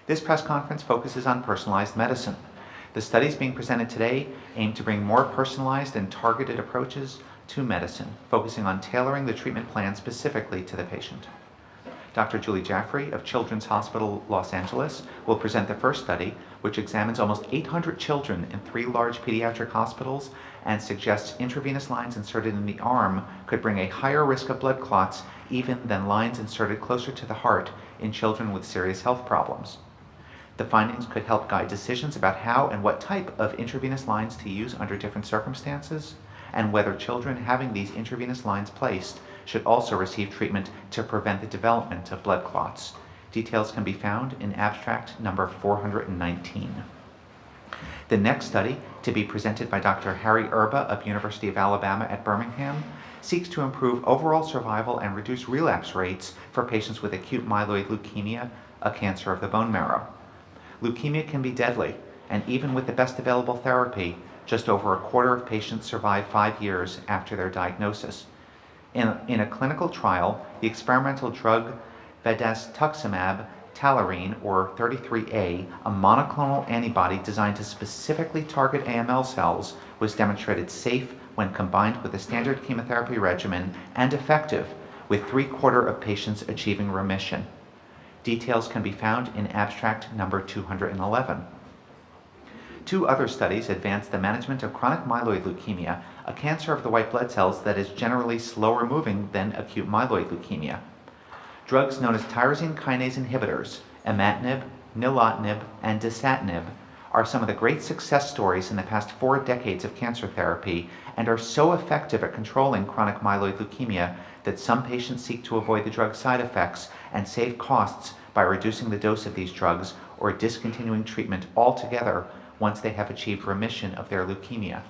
This press conference focuses on personalized medicine. The studies being presented today aim to bring more personalized and targeted approaches to medicine, focusing on tailoring the treatment plan specifically to the patient. Dr. Julie Jaffrey of Children's Hospital Los Angeles will present the first study, which examines almost 800 children in 3 large pediatric hospitals and suggests intravenous lines inserted in the arm could bring a higher risk of blood clots even than lines inserted closer to the heart in children with serious health problems. The findings could help guide decisions about how and what type of intravenous lines to use under different circumstances, and whether children having these intravenous lines placed should also receive treatment to prevent the development of blood clots. Details can be found in abstract number 419. The next study, to be presented by Dr. Harry Erba of University of Alabama at Birmingham, seeks to improve overall survival and reduce relapse rates for patients with acute myeloid leukemia, a cancer of the bone marrow. Leukemia can be deadly, and even with the best available therapy, just over a quarter of patients survive 5 years after their diagnosis. In a clinical trial, the experimental drug vedatuximab talarine, or 33A, a monoclonal antibody designed to specifically target AML cells, was demonstrated safe when combined with a standard chemotherapy regimen and effective, with 3/4 of patients achieving remission. Details can be found in abstract number 211. 2 other studies advanced the management of chronic myeloid leukemia, a cancer of the white blood cells that is generally slower moving than acute myeloid leukemia. Drugs known as tyrosine kinase inhibitors, imatinib, nilotinib, and dasatinib, are some of the great success stories in the past 4 decades of cancer therapy and are so effective at controlling chronic myeloid leukemia that some patients seek to avoid the drug side effects and save costs by reducing the dose of these drugs or discontinuing treatment altogether once they have achieved remission of their leukemia.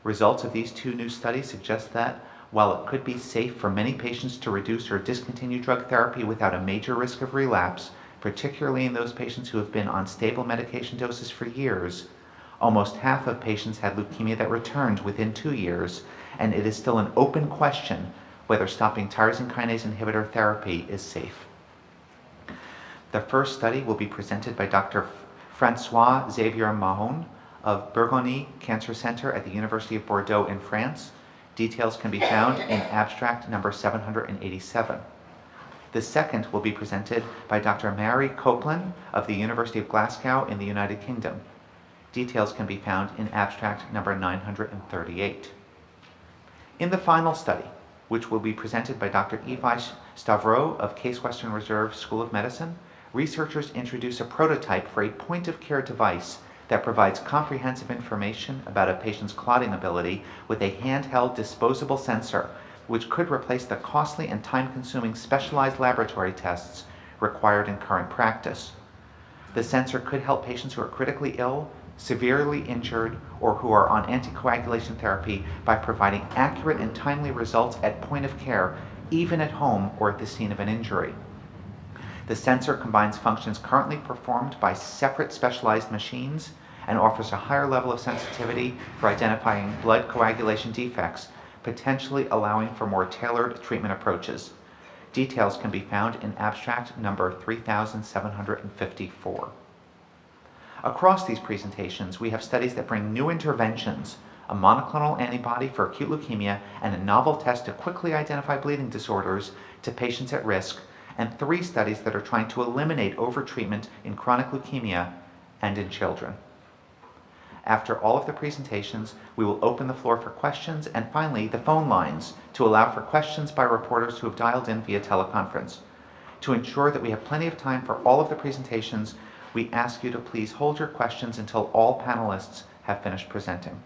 Results of these 2 new studies suggest that, while it could be safe for many patients to reduce or discontinue drug therapy without a major risk of relapse, particularly in those patients who have been on stable medication doses for years, almost half of patients had leukemia that returned within 2 years, and it is still an open question whether stopping tyrosine kinase inhibitor therapy is safe. The first study will be presented by Dr. Francois Xavier Mahon of Bourgogne Cancer Center at the University of Bordeaux in France. Details can be found in abstract number 787. The second will be presented by Dr. Mary Copeland of the University of Glasgow in the United Kingdom. Details can be found in abstract number 938. In the final study, which will be presented by Dr. Yves Stavro of Case Western Reserve School of Medicine, researchers introduce a prototype for a point-of-care device that provides comprehensive information about a patient's clotting ability with a handheld disposable sensor, which could replace the costly and time-consuming specialized laboratory tests required in current practice. The sensor could help patients who are critically ill, severely injured, or who are on anticoagulation therapy by providing accurate and timely results at point of care, even at home or at the scene of an injury. The sensor combines functions currently performed by separate specialized machines and offers a higher level of sensitivity for identifying blood coagulation defects, potentially allowing for more tailored treatment approaches. Details can be found in abstract number 3754. Across these presentations, we have studies that bring new interventions, a monoclonal antibody for acute leukemia, and a novel test to quickly identify bleeding disorders to patients at risk, and 3 studies that are trying to eliminate overtreatment in chronic leukemia and in children. After all of the presentations, we will open the floor for questions and finally the phone lines to allow for questions by reporters who have dialed in via teleconference. To ensure that we have plenty of time for all of the presentations, we ask you to please hold your questions until all panelists have finished presenting.